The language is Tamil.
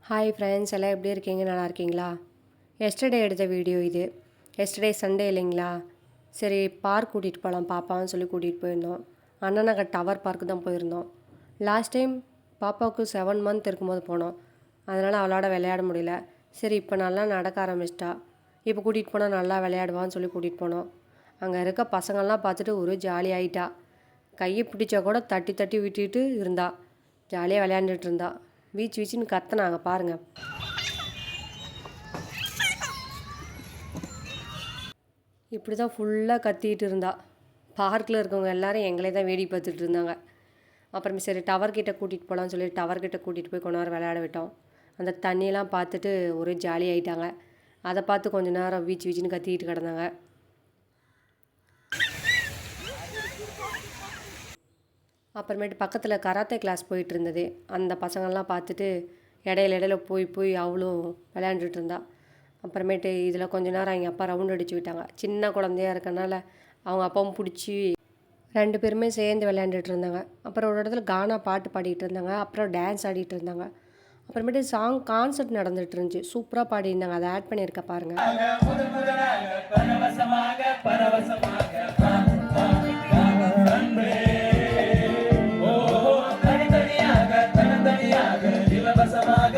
ஹாய் ஃப்ரெண்ட்ஸ், எல்லாம் எப்படி இருக்கீங்க? நல்லா இருக்கீங்களா? எஸ்டர்டே எடுத்த வீடியோ இது. எஸ்டர்டே சண்டே இல்லைங்களா? சரி, பார்க் கூட்டிகிட்டு போகலாம் பாப்பான்னு சொல்லி கூட்டிகிட்டு போயிருந்தோம். அண்ணா நகர் டவர் பார்க்கு தான் போயிருந்தோம். லாஸ்ட் டைம் பாப்பாவுக்கு 7 மந்த் இருக்கும்போது போனோம். அதனால் அவளோட விளையாட முடியல. சரி, இப்போ நல்லா நடக்க ஆரம்பிச்சிட்டா. இப்போ கூட்டிகிட்டு போனால் நல்லா விளையாடுவான்னு சொல்லி கூட்டிகிட்டு போனோம். அங்கே இருக்க பசங்கள்லாம் பார்த்துட்டு ஒரு ஜாலி ஆகிட்டா. கையை பிடிச்சா கூட தட்டி தட்டி விட்டுட்டு இருந்தா. ஜாலியாக விளையாண்டுட்டு இருந்தா. வீச்சு வீச்சுன்னு கத்துனாங்க பாருங்கள். இப்படி தான் ஃபுல்லாக கத்திக்கிட்டு இருந்தா. பார்க்கில் இருக்கவங்க எல்லோரும் எங்களே தான் வேடி பார்த்துட்டு இருந்தாங்க. அப்புறமே சரி டவர்கிட்ட கூட்டிகிட்டு போகலான்னு சொல்லி டவர்கிட்ட கூட்டிகிட்டு போய் கொஞ்ச நேரம் விளையாட விட்டோம். அந்த தண்ணியெல்லாம் பார்த்துட்டு ஒரே ஜாலி ஆகிட்டாங்க. அதை பார்த்து கொஞ்சம் நேரம் வீச்சு வீச்சுன்னு கத்திக்கிட்டு கிடந்தாங்க. அப்புறமேட்டு பக்கத்தில் கராத்தே கிளாஸ் போயிட்டு இருந்தது. அந்த பசங்கள்லாம் பார்த்துட்டு இடையில போய் அவளும் விளையாண்டுட்டு இருந்தா. அப்புறமேட்டு இதில் கொஞ்ச நேரம் எங்கள் அப்பா ரவுண்ட் அடித்து விட்டாங்க. சின்ன குழந்தையாக இருக்கனால அவங்க அப்பாவும் பிடிச்சி 2 பேருமே சேர்ந்து விளையாண்டுட்டு இருந்தாங்க. அப்புறம் ஒரு இடத்துல கானா பாட்டு பாடிட்டு இருந்தாங்க. அப்புறம் டான்ஸ் ஆடிட்டு இருந்தாங்க. அப்புறமேட்டு சாங் கான்சர்ட் நடந்துட்டு இருந்துச்சு. சூப்பராக பாடியிருந்தாங்க. அதை ஆட் பண்ணியிருக்க பாருங்கள். இலவசமாக